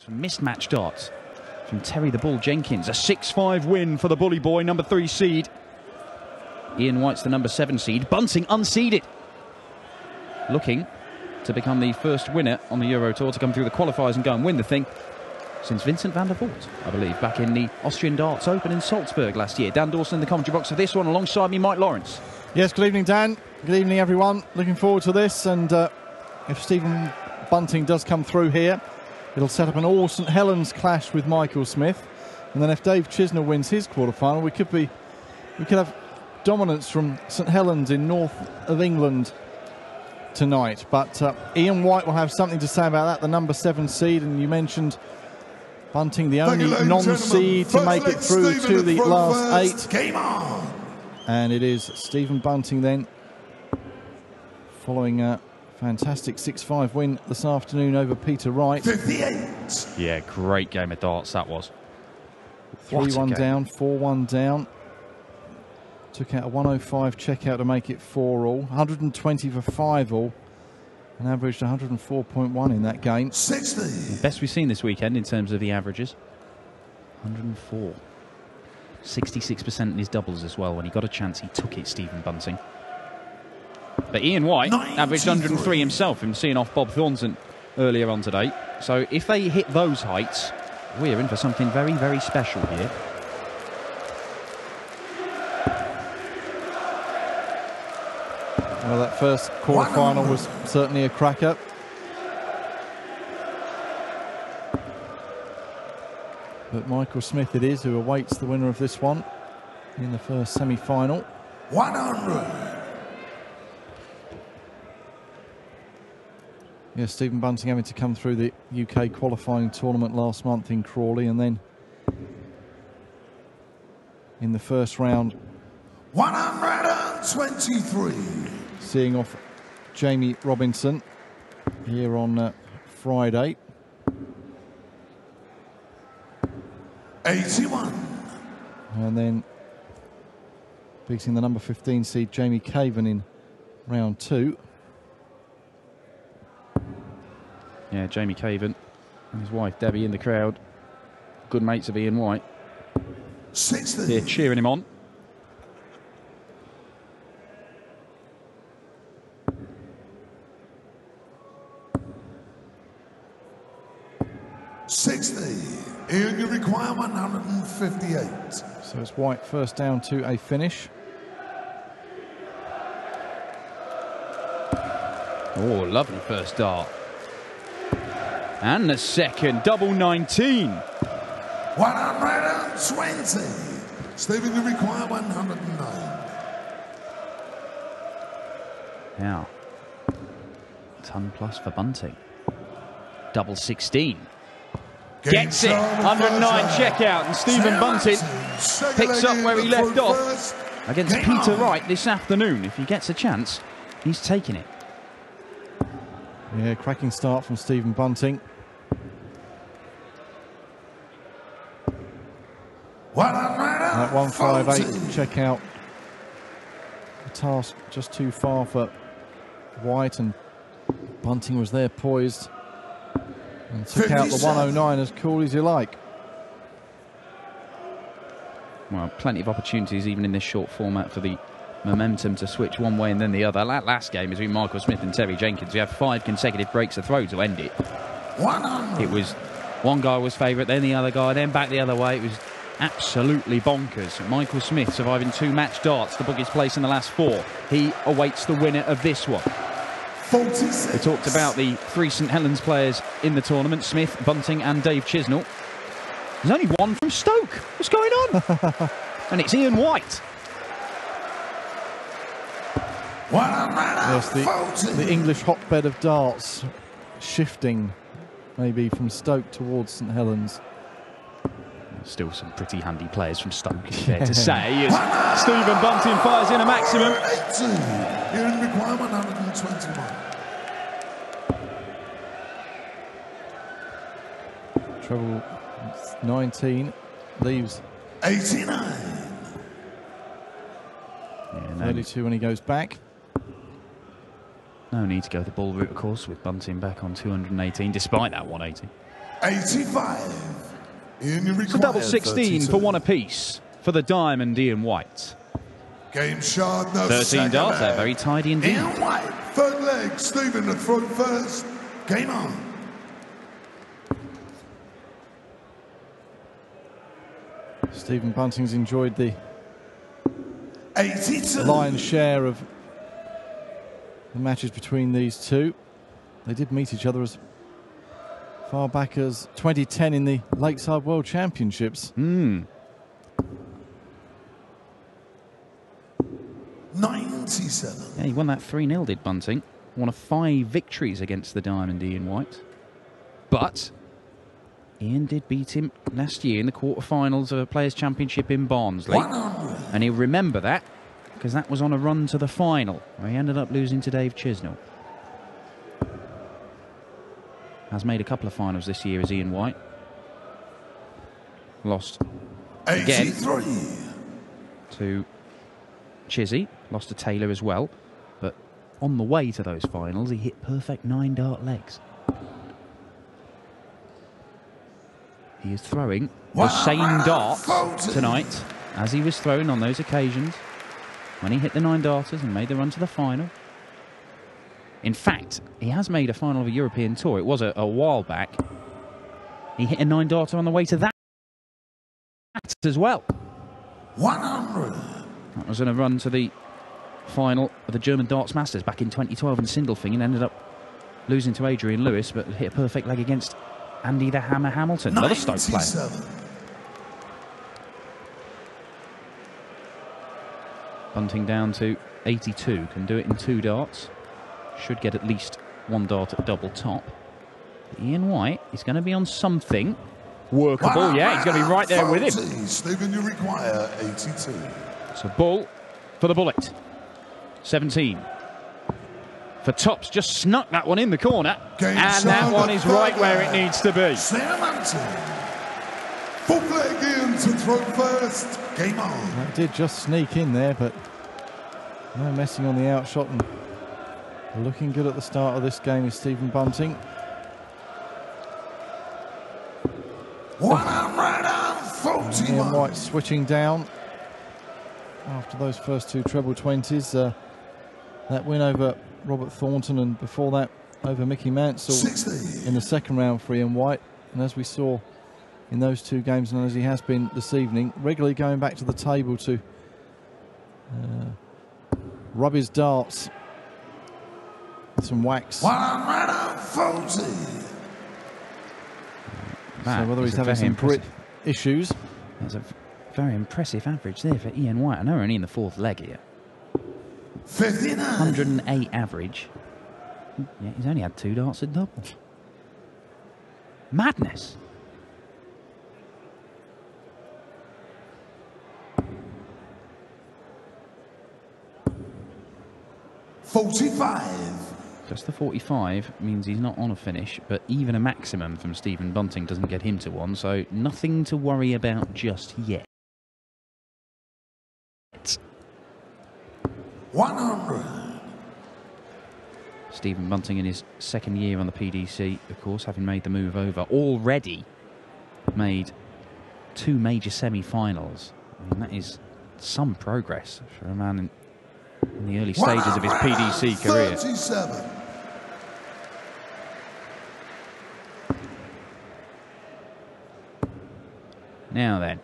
Some mismatched darts from Terry the Bull Jenkins. A 6-5 win for the Bully Boy, number 3 seed. Ian White's the number 7 seed. Bunting unseeded. Looking to become the first winner on the Euro Tour to come through the qualifiers and go and win the thing since Vincent van der Voort, I believe, back in the Austrian Darts Open in Salzburg last year. Dan Dawson in the commentary box for this one. Alongside me, Mike Lawrence. Yes, good evening, Dan. Good evening, everyone. Looking forward to this. And if Stephen Bunting does come through here, it'll set up an all St Helens clash with Michael Smith. And then if Dave Chisnell wins his quarterfinal, we could have dominance from St Helens in north of England tonight. But Ian White will have something to say about that, the number 7 seed. And you mentioned Bunting, the only non-seed to make it through to the last 8. Game on! And it is Stephen Bunting then, following a fantastic 6-5 win this afternoon over Peter Wright. 58. Yeah, great game of darts that was. 3-1 down, 4-1 down. Took out a 105 checkout to make it 4-all. 120 for 5-all. And averaged 104.1 in that game. 60. The best we've seen this weekend in terms of the averages. 104. 66% in his doubles as well. When he got a chance, he took it, Stephen Bunting. But Ian White 93. averaged 103 himself, from seeing off Bob Thornton earlier on today. So if they hit those heights, we're in for something very, very special here. Well, that first quarter-final was certainly a cracker. But Michael Smith it is who awaits the winner of this one in the first semi-final. 100. Yeah, Stephen Bunting having to come through the UK qualifying tournament last month in Crawley, and then in the first round 123. seeing off Jamie Robinson here on Friday. 81. And then beating the number 15 seed Jamie Caven in round 2. Yeah, Jamie Caven and his wife Debbie in the crowd. Good mates of Ian White. 60. They're cheering him on. Ian, you require 158. So it's White first down to a finish. Oh, lovely first dart. And the second, double 19. 120. Stephen, you require 109. Now, ton plus for Bunting. Double 16. Gets it, 109 checkout, and Stephen Bunting picks up where he left off against Peter Wright this afternoon. If he gets a chance, he's taking it. Yeah, cracking start from Stephen Bunting. That 158 checkout, the task just too far for White, and Bunting was there poised and took out the 109 as cool as you like. Well, plenty of opportunities even in this short format for the momentum to switch one way and then the other. That last game between Michael Smith and Terry Jenkins, we have 5 consecutive breaks of throw to end it. It was one guy was favourite, then the other guy, then back the other way. It was absolutely bonkers. Michael Smith surviving 2 match darts to book his place in the last 4. He awaits the winner of this one. 46. We talked about the 3 St Helens players in the tournament, Smith, Bunting and Dave Chisnell. There's only one from Stoke. What's going on? And it's Ian White. Yes, the English hotbed of darts shifting maybe from Stoke towards St Helens. Still some pretty handy players from Stoke, it's fair to say, as Stephen Bunting fires in a maximum. 80. Ian require 121. Treble 19 leaves 89. Yeah, 32 when he goes back. No need to go the ball route, of course, with Bunting back on 218, despite that 180. 85. It's a double 16 for one apiece for the Diamond Ian White. Game shot, no 13 darts there, very tidy indeed. Ian White, third leg, Stephen to throw first. Game on. Stephen Bunting's enjoyed the 82. lion's share of the matches between these two. They did meet each other as far back as 2010 in the Lakeside World Championships. 97. Yeah, he won that 3-0, did Bunting. One of 5 victories against the Diamond Ian White. But Ian did beat him last year in the quarterfinals of a Players' Championship in Barnsley. 100. And he'll remember that, because that was on a run to the final, where he ended up losing to Dave Chisnell. Has made a couple of finals this year as Ian White. Lost again 83. to Chizzy, lost to Taylor as well. But on the way to those finals, he hit perfect 9-dart legs. He is throwing the same dart tonight as he was throwing on those occasions when he hit the 9-darters and made the run to the final. In fact, he has made a final of a European Tour. It was a while back. He hit a 9-darter on the way to that as well. 100. That was in a run to the final of the German Darts Masters back in 2012 in Sindelfingen, and ended up losing to Adrian Lewis, but hit a perfect leg against Andy the Hammer Hamilton, another Stoke player. Bunting down to 82, can do it in 2 darts. Should get at least 1 dart at double top. But Ian White is going to be on something workable. Yeah, he's going to be right there with him. Stephen, you require 82. So ball for the bullet. 17. For tops, just snuck that one in the corner. And that one is right where it needs to be. Full leg in to throw first. Game on. That did just sneak in there, but no messing on the outshot. And looking good at the start of this game is Stephen Bunting. 141. Ian White switching down after those first 2 treble 20s. That win over Robert Thornton, and before that over Mickey Mansell 60. in the second round for Ian White. And as we saw in those 2 games, and as he has been this evening, regularly going back to the table to rub his darts with some wax. 140. So whether he's having some grit issues. There's a very impressive average there for Ian White. I know we're only in the 4th leg here. 59. 108 average. Yeah, he's only had 2 darts at double. Madness. Just the 45 means he's not on a finish, but even a maximum from Stephen Bunting doesn't get him to 1, so nothing to worry about just yet. 100. Stephen Bunting in his 2nd year on the PDC, of course, having made the move over, already made 2 major semi-finals. I mean, that is some progress for a man in the early stages of his PDC career. 37. Now then,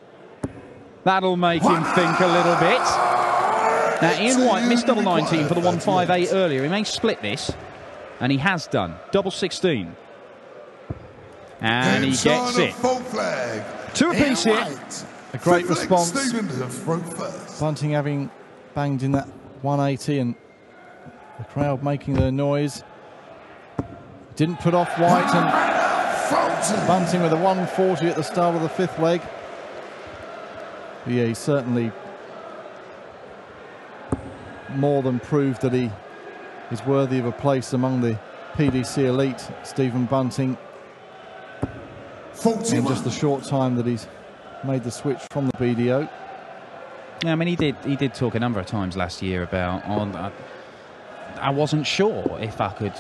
that'll make him think a little bit. Now, Ian White missed double 19 for the 158 earlier. He may split this, and he has done. Double 16. And he gets it. 2 apiece here. A great response. Bunting having banged in that 180, and the crowd making their noise. Didn't put off White, and Bunting with a 140 at the start of the 5th leg. But yeah, he certainly more than proved that he is worthy of a place among the PDC elite, Stephen Bunting. 41. In just the short time that he's made the switch from the BDO. Yeah, I mean, he did talk a number of times last year about I wasn't sure if I could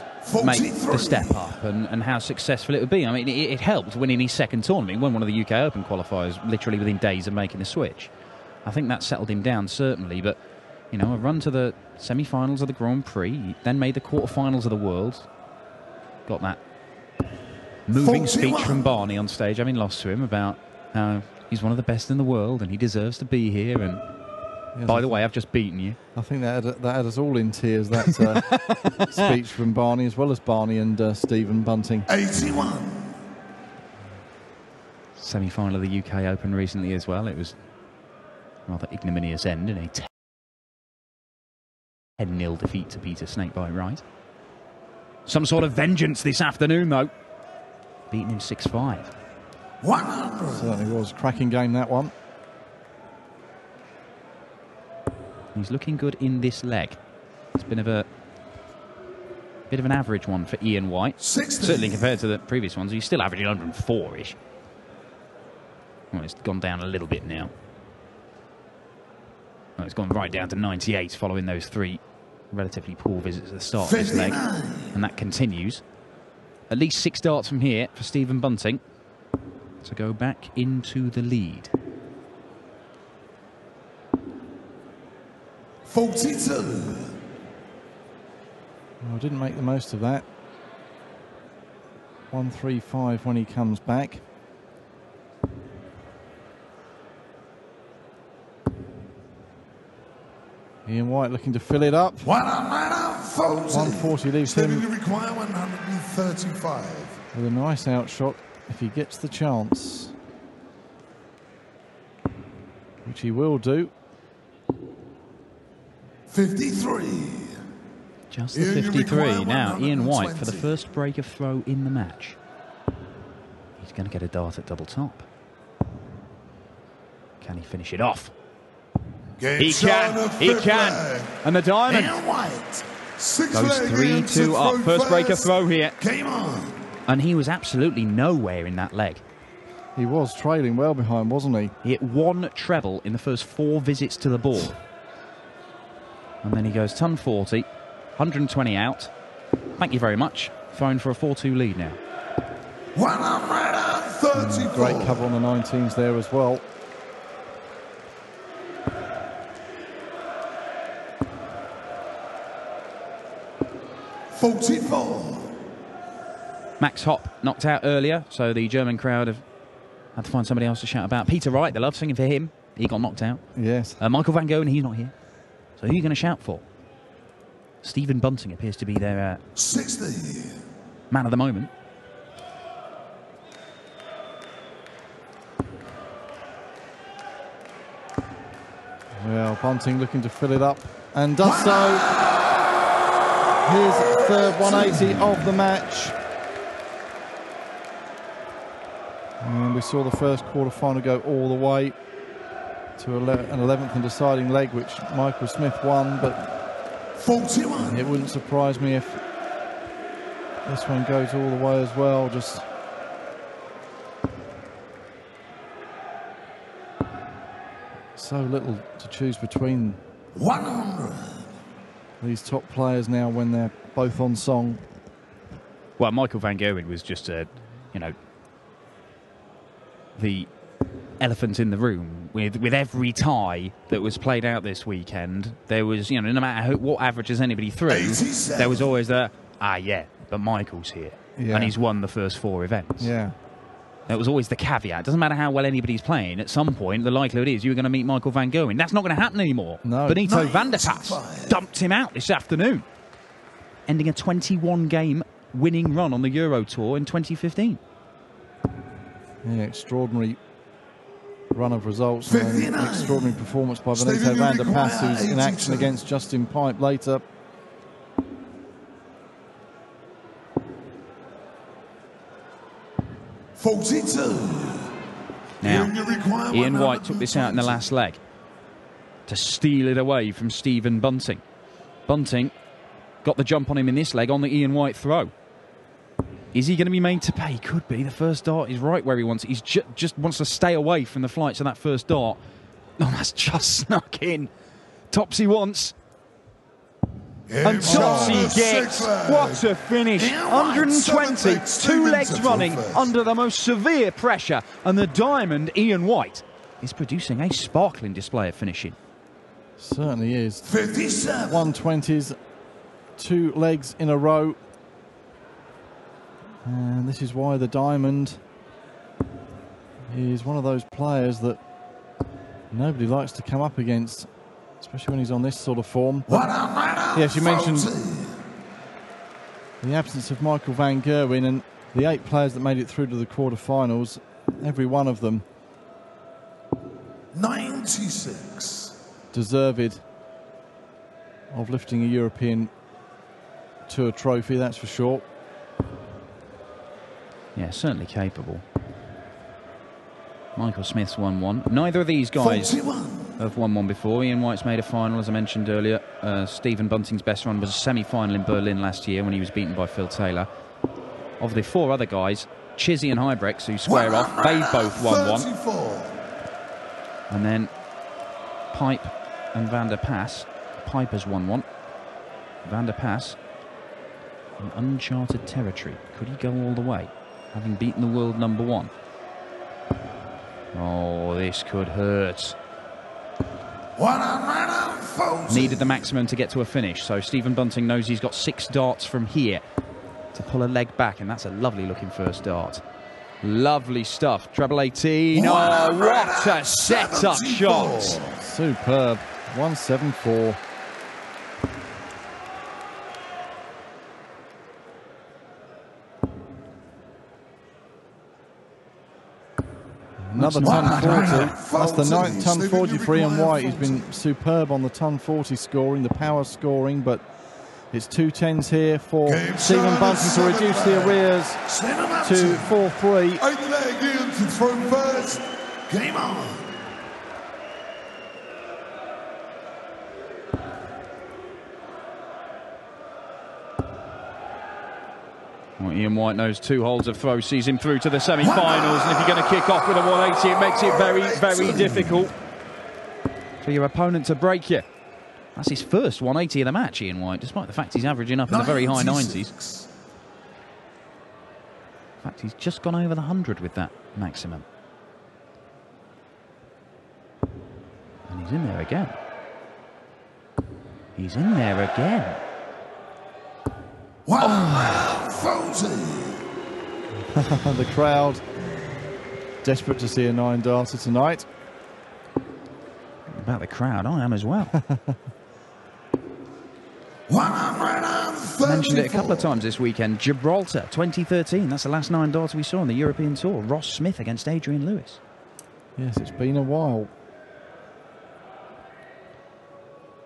make the step up and how successful it would be. I mean, it helped winning his second tournament. He won one of the UK Open qualifiers literally within days of making the switch. I think that settled him down, certainly. But, you know, a run to the semi-finals of the Grand Prix, then made the quarter-finals of the World. Got that moving speech from Barney on stage, having lost to him, about how he's one of the best in the world and he deserves to be here. And yes, by the way, I've just beaten you. I think that had us all in tears, that speech from Barney, as well as Barney and Stephen Bunting. 81. Semi-final of the UK Open recently as well. It was a rather ignominious end in a 10-0 defeat to Peter Snakebite Wright. Some sort of vengeance this afternoon, though. Beating him 6-5. 100. Certainly was. Cracking game, that one. He's looking good in this leg. It's been a bit of an average one for Ian White. 60. Certainly compared to the previous ones. He's still averaging 104-ish. Well, it's gone down a little bit now. Well, it's gone right down to 98 following those 3 relatively poor visits at the start of this leg. And that continues. At least 6 darts from here for Stephen Bunting to go back into the lead. 42. Well, didn't make the most of that. 1-3-5 when he comes back. Ian White looking to fill it up. 140 leaves him You require 135. with a nice outshot if he gets the chance, which he will do. 53. Just the 53. Now, Ian White for the first break of throw in the match. He's going to get a dart at double top. Can he finish it off? He can. He can. And the diamond goes 3-2 up. First break of throw here. Game on. And he was absolutely nowhere in that leg. He was trailing well behind, wasn't he? He hit 1 treble in the first 4 visits to the ball. And then he goes ton 40, 120 out. Thank you very much. Phone for a 4-2 lead now. 134. Great cover on the 19s there as well. Max Hopp knocked out earlier, so the German crowd have had to find somebody else to shout about. Peter Wright, they love singing for him. He got knocked out. Yes. Michael Van Gogh, and he's not here. So who are you going to shout for? Stephen Bunting appears to be their 60. man of the moment. Well, Bunting looking to fill it up and does so. His third 180 of the match. And we saw the first quarter-final go all the way to an 11th and deciding leg, which Michael Smith won, but 41. it wouldn't surprise me if this one goes all the way as well. Just so little to choose between 100. these top players now when they're both on song. Well, Michael Van Gerwen was just you know, the elephant in the room with every tie that was played out this weekend. There was, you know, no matter what averages anybody threw, 87. there was always the, yeah, but Michael's here. Yeah. And he's won the first 4 events. Yeah. That was always the caveat. It doesn't matter how well anybody's playing, at some point the likelihood is you're going to meet Michael Van Gerwen. That's not going to happen anymore. No. Benito van der Pas dumped him out this afternoon, ending a 21-game winning run on the Euro Tour in 2015. Yeah, extraordinary run of results and an extraordinary performance by Benito van der Pas, who's in action against Justin Pipe later. Now, Ian White took this out in the last leg to steal it away from Stephen Bunting. Bunting got the jump on him in this leg on the Ian White throw. Is he going to be made to pay? Could be. The first dart is right where he wants it. He just wants to stay away from the flights of that first dart. Oh, that's just snuck in. Topsy once. And Topsy gets, what a finish, 120, 2 legs running under the most severe pressure, and the diamond, Ian White, is producing a sparkling display of finishing. Certainly is. 57. 120s, 2 legs in a row. And this is why the diamond is one of those players that nobody likes to come up against, especially when he's on this sort of form. Yes, you mentioned the absence of Michael van Gerwen, and the 8 players that made it through to the quarterfinals, every one of them 96. deserved of lifting a European Tour trophy, that's for sure. Yeah, certainly capable. Michael Smith's won one. Neither of these guys 41. have won one before. Ian White's made a final, as I mentioned earlier. Stephen Bunting's best run was a semi-final in Berlin last year when he was beaten by Phil Taylor. Of the 4 other guys, Chizzy and Hybrex, who square off, they've both won one. 34. And then Pipe and Van der Pas. Pipe has won one. Van der Pas in uncharted territory. Could he go all the way, having beaten the world number 1? Oh, this could hurt. 140. Needed the maximum to get to a finish, so Stephen Bunting knows he's got 6 darts from here to pull a leg back, and that's a lovely looking first dart. Lovely stuff. Treble 18. Oh, what a set-up shot. Superb. 174. Another ton 40. That's the 9th ton 40 for Ian White. He's been superb on the ton 40 scoring, the power scoring, but it's 2 10s here for Stephen Bunting to reduce the arrears to 4-3. 8 leg Ian to throw first. Game on. Well, Ian White knows 2 holes of throw sees him through to the semi-finals, and if you're going to kick off with a 180, it makes it very, very difficult for your opponent to break you. That's his first 180 of the match, Ian White, despite the fact he's averaging up in the very high 90s. In fact, he's just gone over the 100 with that maximum. And he's in there again. He's in there again. 140. The crowd desperate to see a 9-darter tonight. About the crowd, I am as well. 134. Mentioned it a couple of times this weekend. Gibraltar 2013, that's the last 9-darter we saw on the European Tour. Ross Smith against Adrian Lewis. Yes, it's been a while.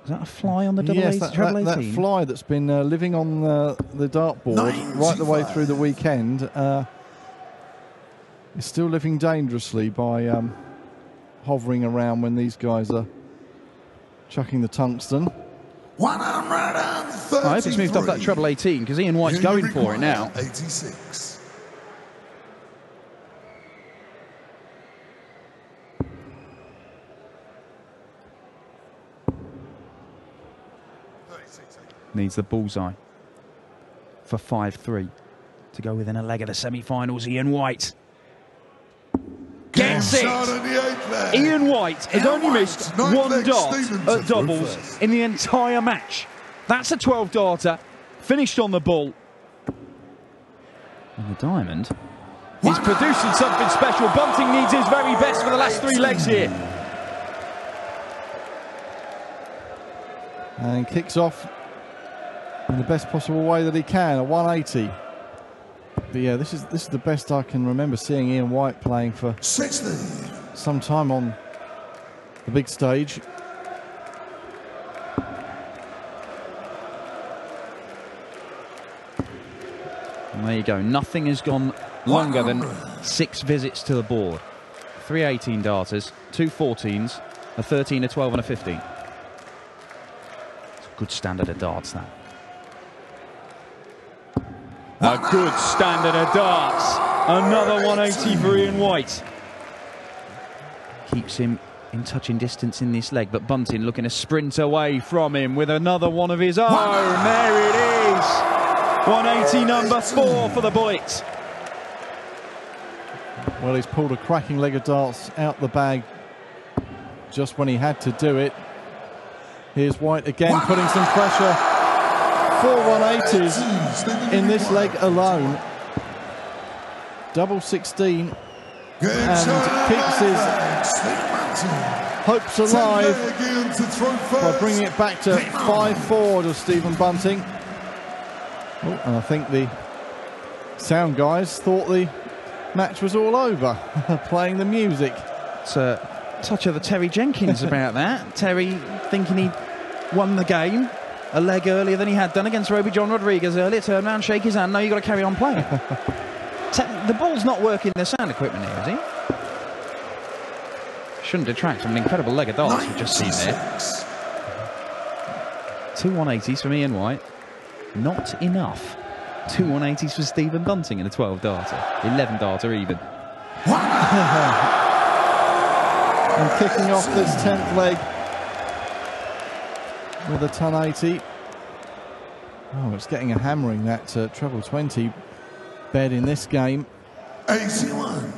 Is that a fly on the Yes, treble 18? that fly that's been living on the dartboard 95. right the way through the weekend is still living dangerously by hovering around when these guys are chucking the tungsten. 133. I hope it's moved off that treble 18 because Ian White's going for it now. 86. Needs the bullseye for 5-3 to go within a leg of the semi-finals. Ian White gets it. Ian White has only missed 1 dart at doubles in the entire match. That's a 12-darter, finished on the bull. And the diamond is producing something special. Bunting needs his very best for the last 3 legs here. And kicks off in the best possible way that he can, a 180. But yeah, this is the best I can remember seeing Ian White playing for 60. some time on the big stage. And there you go. Nothing has gone longer than 6 visits to the board. 3 18-darters, 2 14s, a 13, a 12 and a 15. It's a good standard of darts, that. A good standard of darts. Another 180 for Ian White. Keeps him in touching distance in this leg, but Bunting looking to sprint away from him with another one of his own. There it is. 180 number 4 for the Bullets. Well, he's pulled a cracking leg of darts out the bag just when he had to do it. Here's White again, putting some pressure. 4 180s in this leg alone. Double 16. And keeps his hopes alive by bringing it back to 5-4 to Stephen Bunting. Oh, and I think the sound guys thought the match was all over, playing the music. It's a touch of the Terry Jenkins about that. Terry thinking he won the game a leg earlier than he had done against Roby John Rodriguez earlier. Turn around, shake his hand. No, you've got to carry on playing. The ball's not working the sound equipment here, is he? Shouldn't detract from an incredible leg of darts we've just seen there. 2 180s from Ian White. Not enough. 2 180s for Stephen Bunting in a 12-darter. 11-darter even. And kicking off this 10th leg with a 1080. Oh, it's getting a hammering, that treble 20 bed in this game. 81.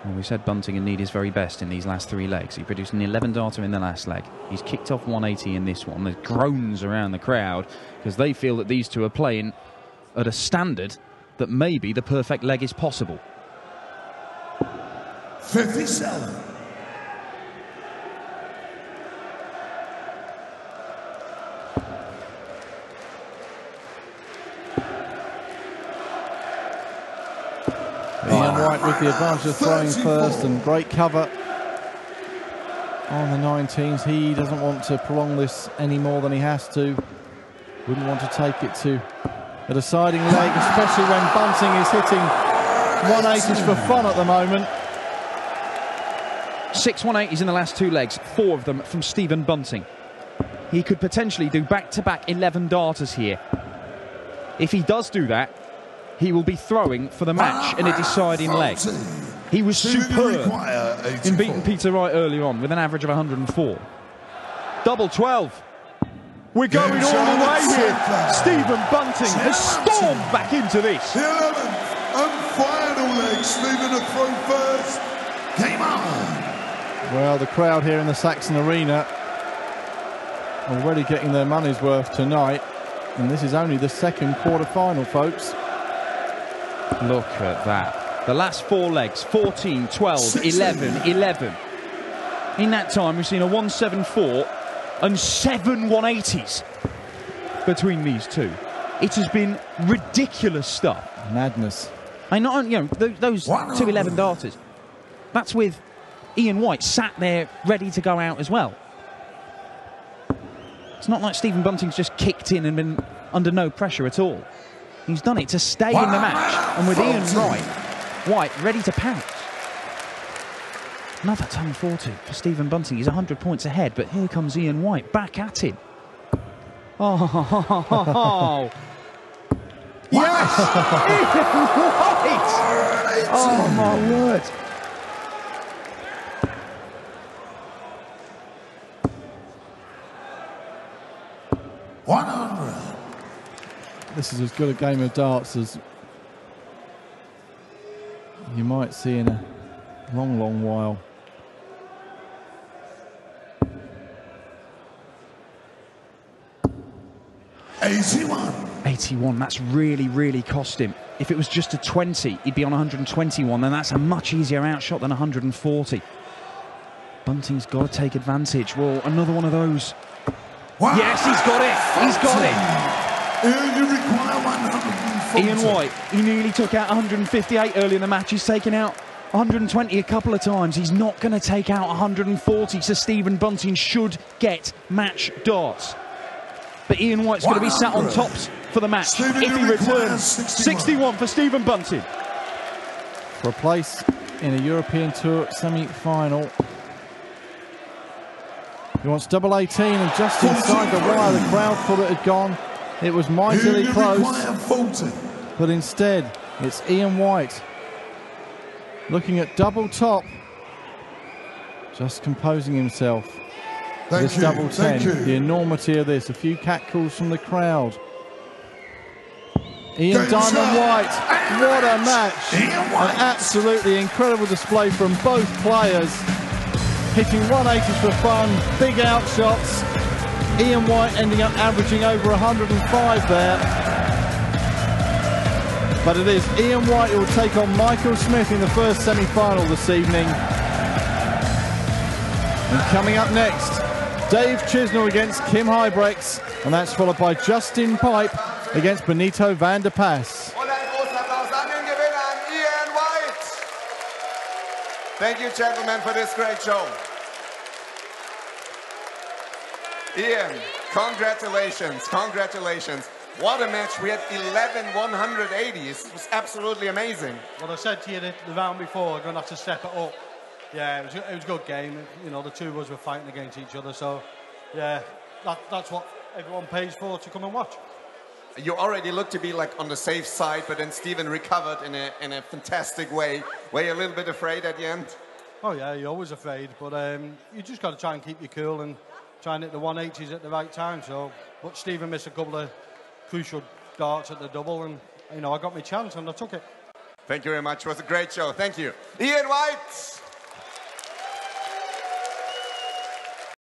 Well, we said Bunting would need his very best in these last 3 legs. He produced an 11-darter in the last leg. He's kicked off 180 in this one. There's groans around the crowd because they feel that these two are playing at a standard that maybe the perfect leg is possible. 57. Ian White with the advantage of throwing first, and great cover on the 19s. He doesn't want to prolong this any more than he has to. Wouldn't want to take it to a deciding leg, especially when Bunting is hitting 180s for fun at the moment. 6 180s in the last 2 legs, 4 of them from Stephen Bunting. He could potentially do back-to-back 11-darters here. If he does do that, he will be throwing for the match in a deciding leg. He was superb in beating Peter Wright earlier on with an average of 104. Double 12. We're going all the way here. Stephen Bunting has stormed back into this. The 11th and final leg. Stephen to throw first. Game on. Well, the crowd here in the Saxon Arena already getting their money's worth tonight. And this is only the second quarter-final, folks. Look at that. The last 4 legs, 14, 12, 11, 11. In that time, we've seen a 174 and 7 180s between these two. It has been ridiculous stuff. Madness. I not only, you know, those 2 11-darters, that's with Ian White sat there ready to go out as well. It's not like Stephen Bunting's just kicked in and been under no pressure at all. He's done it to stay in the match, and with Ian White ready to pounce. Another 10-40 for Stephen Bunting. He's 100 points ahead, but here comes Ian White back at him. Oh, yes! Ian White! Oh, my word. This is as good a game of darts as you might see in a long, long while. $81. That's really, really cost him. If it was just a 20, he'd be on 121. Then that's a much easier outshot than 140. Bunting's got to take advantage. Well, another one of those. Yes, he's got it. He's got it. Ian White, he nearly took out 158 early in the match. He's taken out 120 a couple of times. He's not going to take out 140, so Stephen Bunting should get match darts. But Ian White's going to be sat on tops for the match if he returns. 61 for Stephen Bunting. For a place in a European Tour semi-final. He wants double 18, and just inside the wire, the crowd thought it had gone. It was mightily close, but instead it's Ian White looking at double top. Just composing himself. Thank This you. double 10, Thank you. the enormity of this. A few catcalls from the crowd. Ian Game's Diamond up. White, what a match. Ian White. An absolutely incredible display from both players. Hitting 180s for fun, big out shots. Ian White ending up averaging over 105 there. But it is Ian White who will take on Michael Smith in the first semi-final this evening. And coming up next, Dave Chisnell against Kim Huybrechts, and that's followed by Justin Pipe against Benito van der Pas. Und ein großen Applaus an den Gewinner, an Ian White. Thank you, gentlemen, for this great show. Ian, congratulations, congratulations. What a match. We had 11 180s. It was absolutely amazing. Well, I said to you the round before, we're going to have to step it up. Yeah, it was a good game. You know, the two of us were fighting against each other. So, yeah, that's what everyone pays for, to come and watch. You already looked to be like on the safe side, but then Stephen recovered in a fantastic way. Were you a little bit afraid at the end? Oh, yeah, you're always afraid. But you just got to try and keep you cool and try and hit the 180s at the right time. So, but Stephen missed a couple of crucial darts at the double, and, you know, I got my chance and I took it. Thank you very much. It was a great show. Thank you. Ian White.